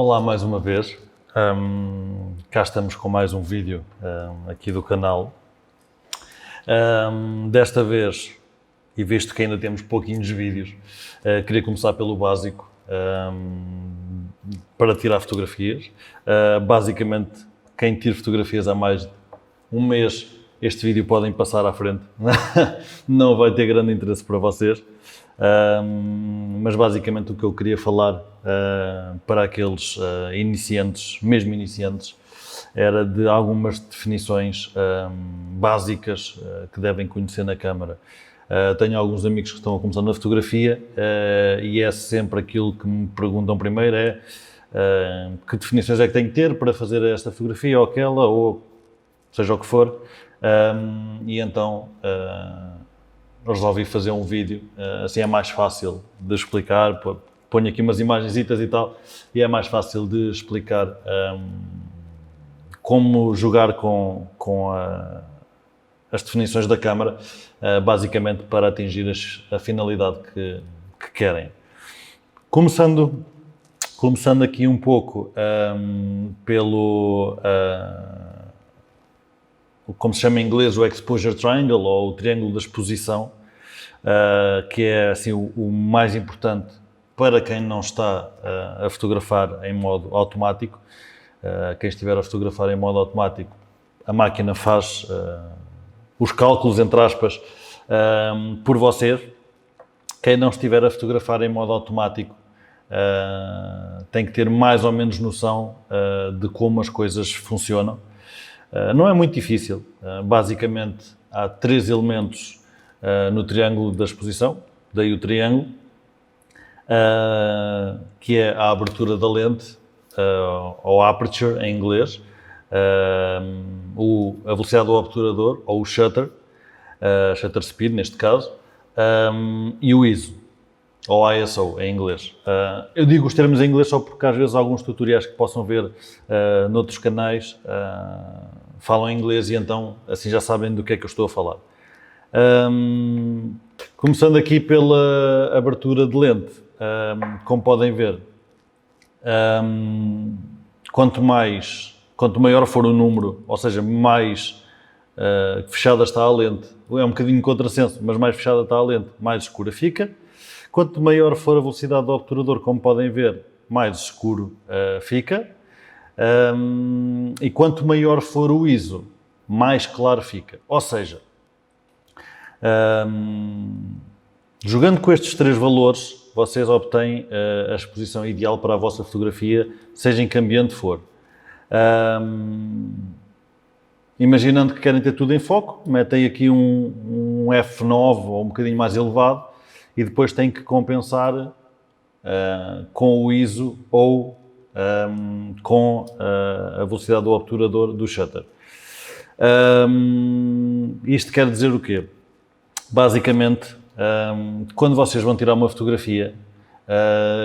Olá mais uma vez, cá estamos com mais um vídeo aqui do canal. Desta vez, e visto que ainda temos pouquinhos vídeos, queria começar pelo básico, para tirar fotografias. Basicamente, quem tira fotografias há mais de um mês, este vídeo podem passar à frente, não vai ter grande interesse para vocês. Mas basicamente o que eu queria falar para aqueles iniciantes, mesmo iniciantes, era de algumas definições básicas que devem conhecer na câmara. Tenho alguns amigos que estão a começar na fotografia e é sempre aquilo que me perguntam primeiro é que definições é que tenho que ter para fazer esta fotografia ou aquela, ou seja o que for, e então resolvi fazer um vídeo, assim é mais fácil de explicar, ponho aqui umas imagenzitas e tal, e é mais fácil de explicar como jogar com as definições da câmara, basicamente para atingir a finalidade que querem. Começando aqui um pouco pelo como se chama em inglês o Exposure Triangle, ou o triângulo da exposição, que é assim, o mais importante para quem não está a fotografar em modo automático. Quem estiver a fotografar em modo automático, a máquina faz os cálculos, entre aspas, por vocês. Quem não estiver a fotografar em modo automático tem que ter mais ou menos noção de como as coisas funcionam. Não é muito difícil. Basicamente, há três elementos no triângulo da exposição, daí o triângulo, que é a abertura da lente, ou aperture em inglês, a velocidade do obturador, ou o shutter, shutter speed neste caso, e o ISO, ou ISO em inglês. Eu digo os termos em inglês só porque às vezes alguns tutoriais que possam ver noutros canais falam em inglês e então assim já sabem do que é que eu estou a falar. Começando aqui pela abertura de lente, como podem ver, quanto maior for o número, ou seja, mais fechada está a lente, é um bocadinho contrassenso, mas mais fechada está a lente, mais escura fica. Quanto maior for a velocidade do obturador, como podem ver, mais escuro fica. E quanto maior for o ISO, mais claro fica. Ou seja, jogando com estes três valores, vocês obtêm a exposição ideal para a vossa fotografia, seja em que ambiente for. Imaginando que querem ter tudo em foco, metem aqui um F9 ou um bocadinho mais elevado e depois têm que compensar com o ISO ou com a velocidade do obturador do shutter. Isto quer dizer o quê? Basicamente, quando vocês vão tirar uma fotografia,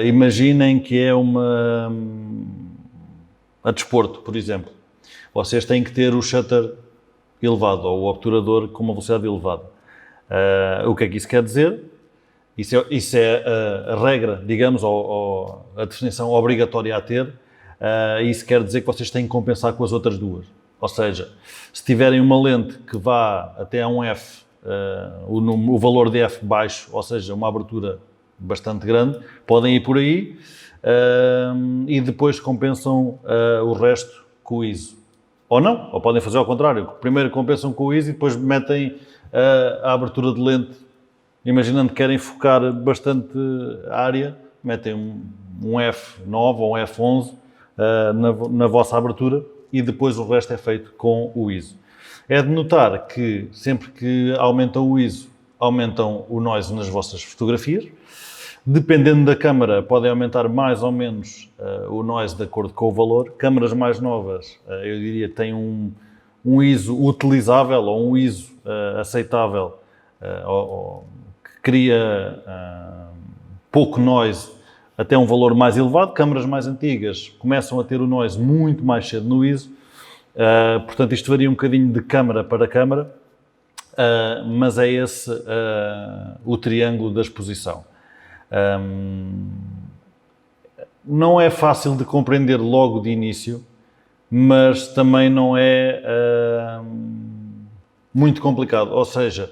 imaginem que é a desporto, por exemplo. Vocês têm que ter o shutter elevado, ou o obturador com uma velocidade elevada. O que é que isso quer dizer? Isso é a regra, digamos, ou a definição obrigatória a ter. Isso quer dizer que vocês têm que compensar com as outras duas. Ou seja, se tiverem uma lente que vá até a um F, o valor de F baixo, ou seja, uma abertura bastante grande, podem ir por aí e depois compensam o resto com o ISO. Ou não, ou podem fazer ao contrário. Primeiro compensam com o ISO e depois metem a abertura de lente. Imaginando que querem focar bastante área, metem um F9 ou um F11 na vossa abertura e depois o resto é feito com o ISO. É de notar que sempre que aumentam o ISO, aumentam o noise nas vossas fotografias. Dependendo da câmara, podem aumentar mais ou menos o noise de acordo com o valor. Câmaras mais novas, eu diria, têm um ISO utilizável ou um ISO aceitável, que cria pouco noise até um valor mais elevado. Câmaras mais antigas começam a ter o noise muito mais cedo no ISO. Portanto, isto varia um bocadinho de câmara para câmara, mas é esse o triângulo da exposição. não é fácil de compreender logo de início, mas também não é muito complicado. Ou seja,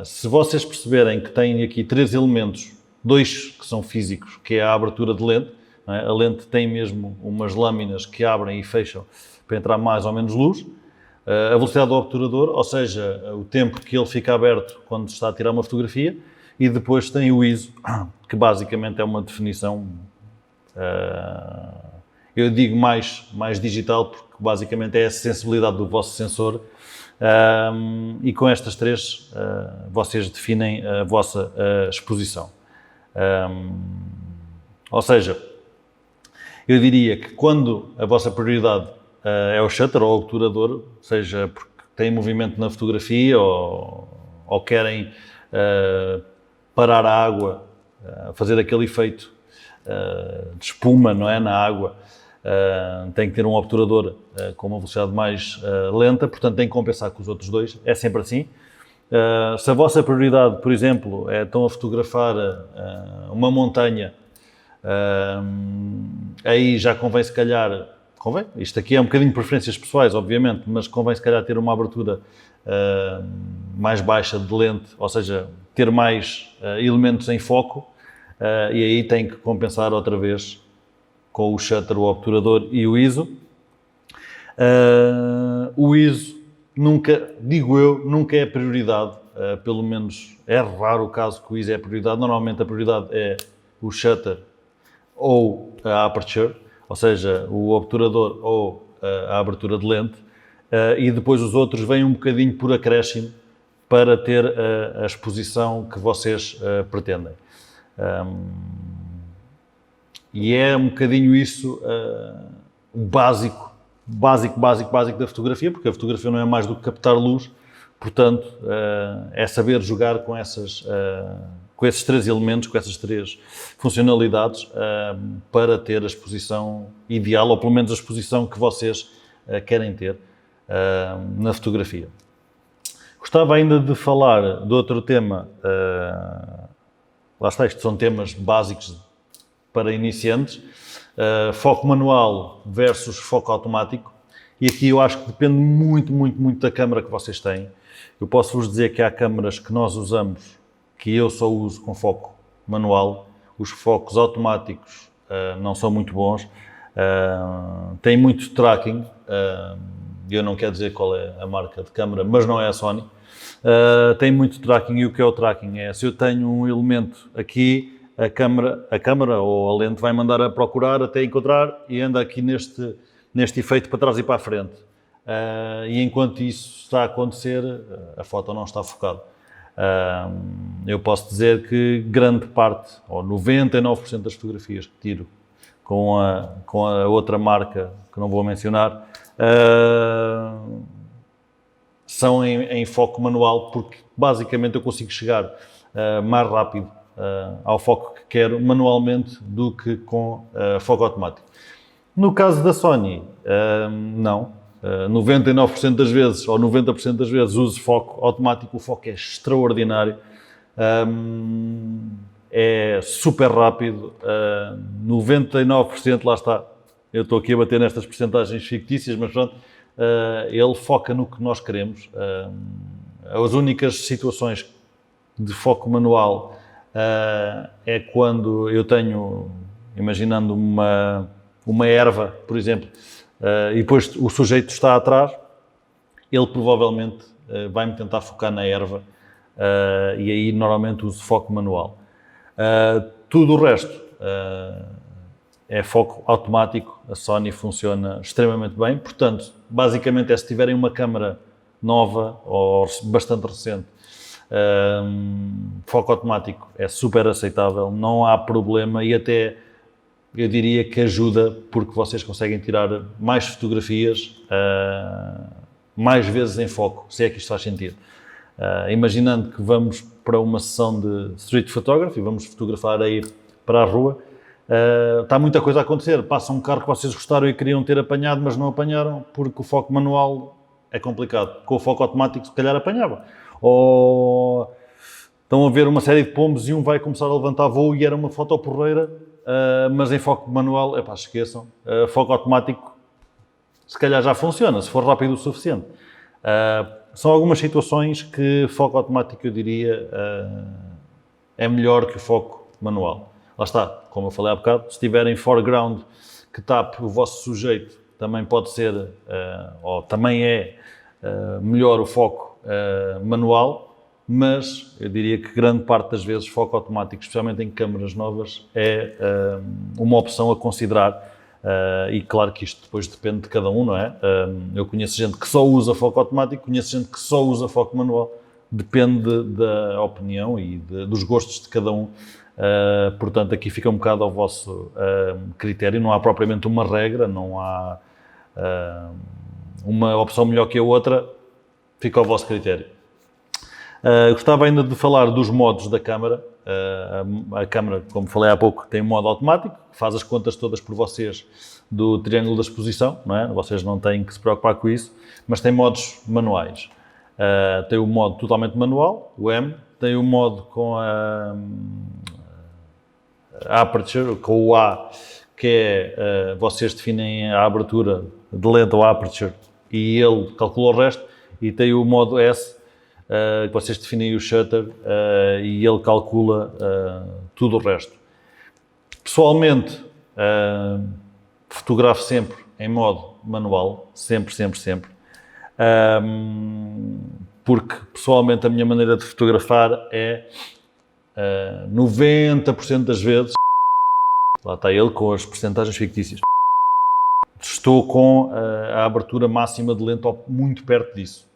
se vocês perceberem que têm aqui 3 elementos, 2 que são físicos, que é a abertura de lente, não é? A lente tem mesmo umas lâminas que abrem e fecham para entrar mais ou menos luz, a velocidade do obturador, ou seja, o tempo que ele fica aberto quando está a tirar uma fotografia, e depois tem o ISO, que basicamente é uma definição, eu digo mais digital, porque basicamente é a sensibilidade do vosso sensor, e com estas 3 vocês definem a vossa exposição. Ou seja, eu diria que quando a vossa prioridade é o shutter ou o obturador, seja porque têm movimento na fotografia ou querem parar a água, fazer aquele efeito de espuma, não é, na água, tem que ter um obturador com uma velocidade mais lenta, portanto tem que compensar com os outros 2, é sempre assim. Se a vossa prioridade, por exemplo, estão a fotografar uma montanha, aí já convém se calhar, isto aqui é um bocadinho de preferências pessoais, obviamente, mas convém se calhar ter uma abertura mais baixa de lente, ou seja, ter mais elementos em foco, e aí tem que compensar outra vez com o shutter, o obturador e o ISO. O ISO nunca, digo eu, nunca é prioridade, pelo menos é raro o caso que o ISO é prioridade. Normalmente a prioridade é o shutter ou a aperture, ou seja, o obturador ou a abertura de lente, e depois os outros vêm um bocadinho por acréscimo para ter a exposição que vocês pretendem. E é um bocadinho isso o básico da fotografia, porque a fotografia não é mais do que captar luz, portanto, é saber jogar com esses 3 elementos, com essas 3 funcionalidades, para ter a exposição ideal, ou pelo menos a exposição que vocês querem ter na fotografia. Gostava ainda de falar de outro tema, lá está, isto são temas básicos para iniciantes, foco manual versus foco automático, e aqui eu acho que depende muito da câmara que vocês têm. Eu posso vos dizer que há câmaras que nós usamos, que eu só uso com foco manual, os focos automáticos não são muito bons, têm muito tracking, eu não quero dizer qual é a marca de câmara, mas não é a Sony, tem muito tracking, e o que é o tracking? É, se eu tenho um elemento aqui, a câmara ou a lente vai mandar a procurar até encontrar e anda aqui neste efeito para trás e para a frente. E enquanto isso está a acontecer, a foto não está focada. Eu posso dizer que grande parte, ou 99% das fotografias que tiro com a outra marca, que não vou mencionar, são em foco manual, porque basicamente eu consigo chegar mais rápido ao foco que quero manualmente do que com foco automático. No caso da Sony, não. 99% das vezes, ou 90% das vezes, uso foco automático. O foco é extraordinário, é super rápido, 99%, lá está. Eu estou aqui a bater nestas percentagens fictícias, mas pronto, ele foca no que nós queremos. As únicas situações de foco manual é quando eu tenho, imaginando uma erva, por exemplo, e depois o sujeito está atrás, ele provavelmente vai-me tentar focar na erva, e aí normalmente uso foco manual. Tudo o resto é foco automático. A Sony funciona extremamente bem, portanto, basicamente é se tiverem uma câmara nova ou bastante recente, foco automático é super aceitável, não há problema, e até eu diria que ajuda, porque vocês conseguem tirar mais fotografias, mais vezes em foco, se é que isto faz sentido. Imaginando que vamos para uma sessão de street photography, vamos fotografar aí para a rua, está muita coisa a acontecer, passa um carro que vocês gostaram e queriam ter apanhado, mas não apanharam, porque o foco manual é complicado. Com o foco automático, se calhar apanhava. Ou estão a ver uma série de pombos e um vai começar a levantar voo e era uma foto porreira, mas em foco manual, epá, esqueçam, foco automático se calhar já funciona, se for rápido o suficiente. São algumas situações que foco automático, eu diria, é melhor que o foco manual. Lá está, como eu falei há bocado, se tiverem foreground que tape o vosso sujeito, também pode ser, ou também é melhor o foco manual, mas eu diria que grande parte das vezes foco automático, especialmente em câmaras novas, é uma opção a considerar. E claro que isto depois depende de cada um, não é? Eu conheço gente que só usa foco automático, conheço gente que só usa foco manual. Depende da opinião e dos gostos de cada um. Portanto, aqui fica um bocado ao vosso critério. Não há propriamente uma regra, não há uma opção melhor que a outra. Fica ao vosso critério. Gostava ainda de falar dos modos da câmara. A câmara, como falei há pouco, tem um modo automático, que faz as contas todas por vocês do triângulo da exposição, não é? Vocês não têm que se preocupar com isso, mas tem modos manuais. Tem o modo totalmente manual, o M, tem o modo com a aperture, com o A, que é, vocês definem a abertura de lente ou aperture e ele calcula o resto, e tem o modo S, que vocês definem o shutter e ele calcula tudo o resto. Pessoalmente, fotografo sempre em modo manual, sempre, porque pessoalmente a minha maneira de fotografar é 90% das vezes, lá está ele com as percentagens fictícias, estou com a abertura máxima de lente muito perto disso.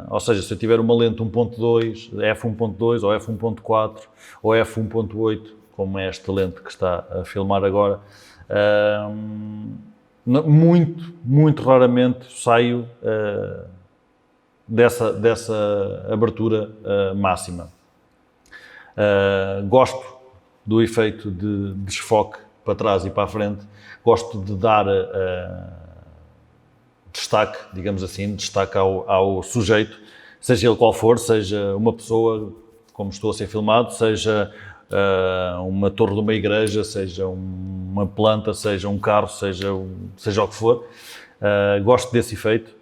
Ou seja, se eu tiver uma lente 1.2, f1.2 ou f1.4 ou f1.8, como é esta lente que está a filmar agora, muito raramente saio dessa abertura máxima. Gosto do efeito de desfoque para trás e para a frente, gosto de dar destaque, digamos assim, destaque ao sujeito, seja ele qual for, seja uma pessoa, como estou a ser filmado, seja uma torre de uma igreja, seja uma planta, seja um carro, seja o que for. Gosto desse efeito.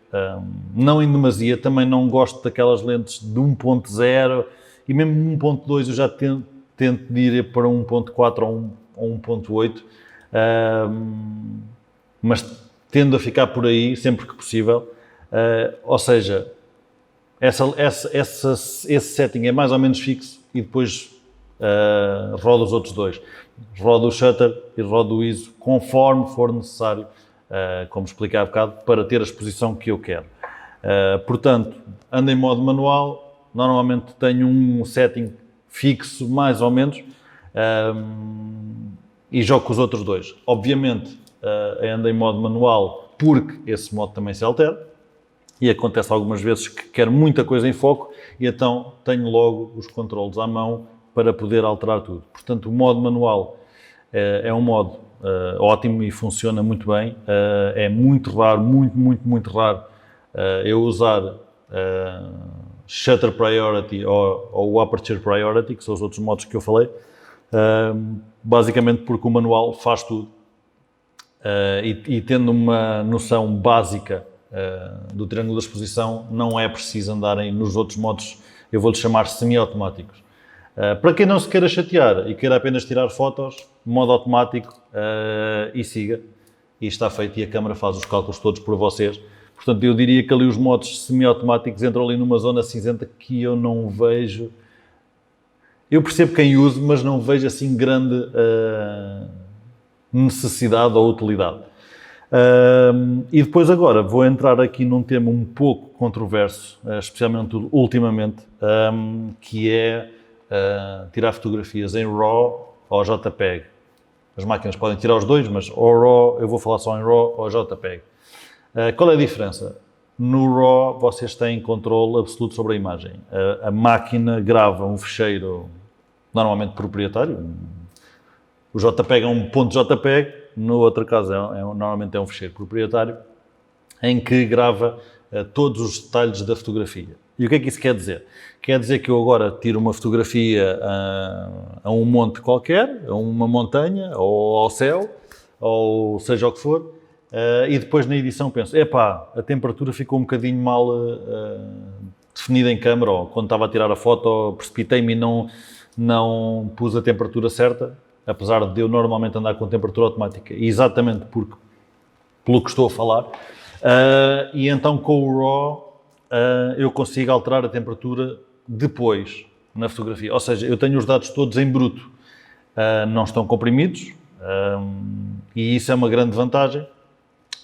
Não em demasia, também não gosto daquelas lentes de 1.0 e mesmo 1.2 eu já tento de ir para 1.4 ou 1.8, mas tendo a ficar por aí sempre que possível, ou seja, esse setting é mais ou menos fixo e depois rodo os outros dois. Rodo o shutter e rodo o ISO conforme for necessário, como expliquei há bocado, para ter a exposição que eu quero. Portanto, ando em modo manual, normalmente tenho um setting fixo, mais ou menos, e jogo com os outros dois. Obviamente, ando em modo manual porque esse modo também se altera e acontece algumas vezes que quero muita coisa em foco e então tenho logo os controles à mão para poder alterar tudo. Portanto, o modo manual é um modo ótimo e funciona muito bem. É muito raro, muito raro eu usar Shutter Priority ou Aperture Priority, que são os outros modos que eu falei, basicamente porque o manual faz tudo. E tendo uma noção básica do triângulo da exposição, não é preciso andarem nos outros modos, eu vou-lhes chamar semi-automáticos. Para quem não se queira chatear e queira apenas tirar fotos, modo automático e siga. E está feito e a câmara faz os cálculos todos por vocês. Portanto, eu diria que ali os modos semi-automáticos entram ali numa zona cinzenta que eu não vejo. Eu percebo quem usa, mas não vejo assim grande necessidade ou utilidade. E depois agora vou entrar aqui num tema um pouco controverso, especialmente ultimamente, que é tirar fotografias em RAW ou JPEG. As máquinas podem tirar os dois, mas ou RAW, eu vou falar só em RAW ou JPEG. Qual é a diferença? No RAW vocês têm controle absoluto sobre a imagem. A máquina grava um ficheiro normalmente proprietário. O JPEG é um ponto JPEG, no outro caso normalmente é um ficheiro proprietário, em que grava todos os detalhes da fotografia. E o que é que isso quer dizer? Quer dizer que eu agora tiro uma fotografia a um monte qualquer, a uma montanha, ou ao céu, ou seja o que for, e depois na edição penso, epá, a temperatura ficou um bocadinho mal definida em câmara, ou quando estava a tirar a foto, precipitei-me e não pus a temperatura certa, apesar de eu normalmente andar com temperatura automática, exatamente pelo que estou a falar. E então com o RAW eu consigo alterar a temperatura depois na fotografia. Ou seja, eu tenho os dados todos em bruto, não estão comprimidos, e isso é uma grande vantagem,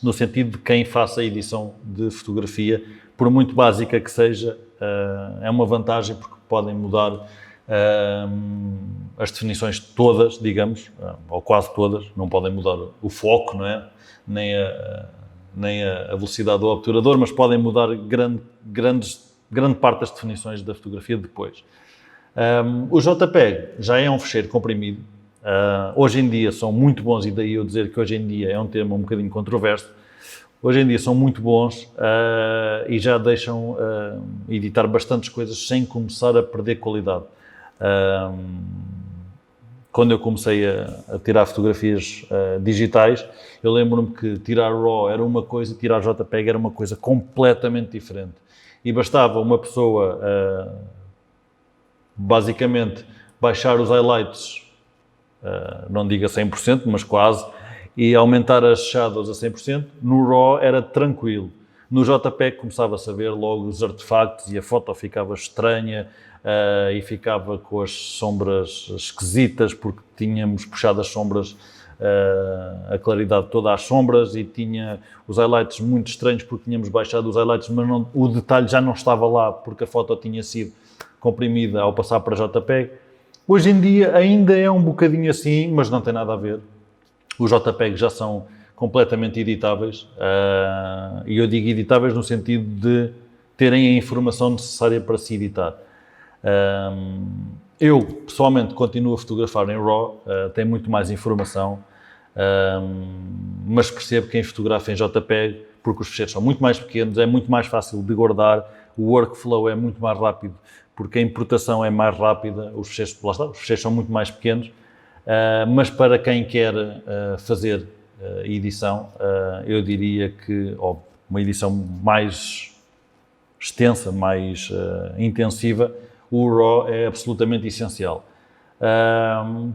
no sentido de quem faça a edição de fotografia, por muito básica que seja, é uma vantagem porque podem mudar as definições todas, digamos, ou quase todas, não podem mudar o foco, não é? Nem a velocidade do obturador, mas podem mudar grande parte das definições da fotografia depois. O JPEG já é um ficheiro comprimido. Hoje em dia são muito bons, e daí eu dizer que hoje em dia é um tema um bocadinho controverso. Hoje em dia são muito bons e já deixam editar bastantes coisas sem começar a perder qualidade. Quando eu comecei a tirar fotografias digitais, eu lembro-me que tirar RAW era uma coisa, tirar JPEG era uma coisa completamente diferente. E bastava uma pessoa, basicamente, baixar os highlights, não digo a 100%, mas quase, e aumentar as shadows a 100%. No RAW era tranquilo. No JPEG começava-se a ver logo os artefactos e a foto ficava estranha, e ficava com as sombras esquisitas, porque tínhamos puxado as sombras, a claridade toda às sombras, e tinha os highlights muito estranhos porque tínhamos baixado os highlights, mas o detalhe já não estava lá porque a foto tinha sido comprimida ao passar para JPEG. Hoje em dia ainda é um bocadinho assim, mas não tem nada a ver. Os JPEGs já são completamente editáveis, e eu digo editáveis no sentido de terem a informação necessária para se editar. Eu, pessoalmente, continuo a fotografar em RAW, tem muito mais informação, mas percebo quem fotografa em JPEG, porque os ficheiros são muito mais pequenos, é muito mais fácil de guardar, o workflow é muito mais rápido, porque a importação é mais rápida, os ficheiros, lá está, os ficheiros são muito mais pequenos, mas para quem quer fazer edição, eu diria que uma edição mais extensa, mais intensiva, o RAW é absolutamente essencial.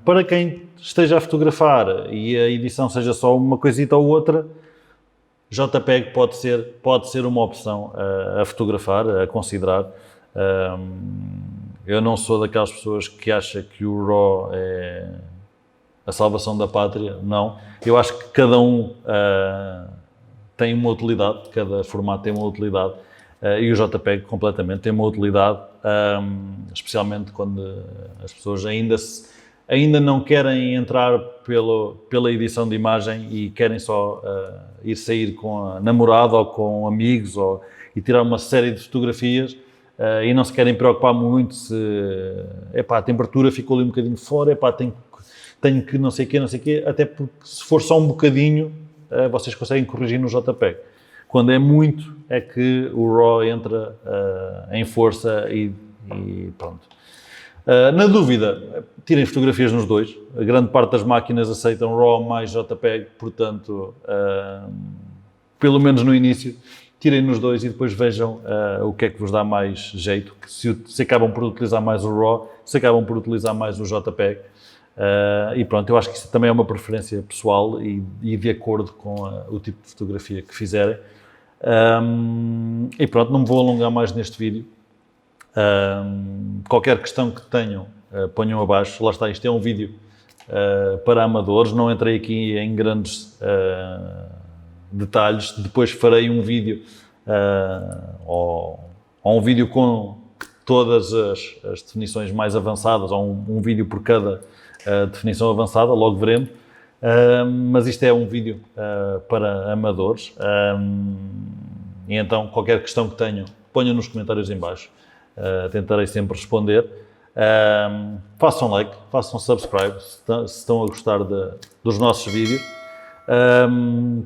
Para quem esteja a fotografar e a edição seja só uma coisita ou outra, JPEG pode ser uma opção a fotografar, a considerar. Eu não sou daquelas pessoas que acham que o RAW é a salvação da pátria, não. Eu acho que cada um tem uma utilidade, cada formato tem uma utilidade, e o JPEG completamente tem uma utilidade, especialmente quando as pessoas ainda não querem entrar pela edição de imagem e querem só ir sair com a namorada ou com amigos e tirar uma série de fotografias, e não se querem preocupar muito se a temperatura ficou ali um bocadinho fora, tenho que não sei o quê, até porque se for só um bocadinho, vocês conseguem corrigir no JPEG. Quando é muito, é que o RAW entra em força e pronto. Na dúvida, tirem fotografias nos dois. A grande parte das máquinas aceitam RAW mais JPEG, portanto, pelo menos no início, tirem nos dois e depois vejam o que é que vos dá mais jeito. Se acabam por utilizar mais o RAW, se acabam por utilizar mais o JPEG. E pronto, eu acho que isso também é uma preferência pessoal e de acordo com o tipo de fotografia que fizerem. E pronto, não me vou alongar mais neste vídeo. Qualquer questão que tenham, ponham abaixo. Lá está, isto é um vídeo para amadores, não entrei aqui em grandes detalhes. Depois farei um vídeo ou um vídeo com todas as definições mais avançadas, ou um vídeo por cada definição avançada, logo veremos. Mas isto é um vídeo para amadores, e então qualquer questão que tenham, ponham nos comentários em baixo, tentarei sempre responder. Façam like, façam subscribe se estão a gostar dos nossos vídeos,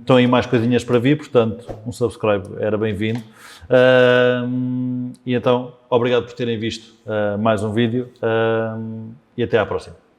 Estão aí mais coisinhas para vir, portanto, um subscribe era bem-vindo. E então, obrigado por terem visto mais um vídeo e até à próxima.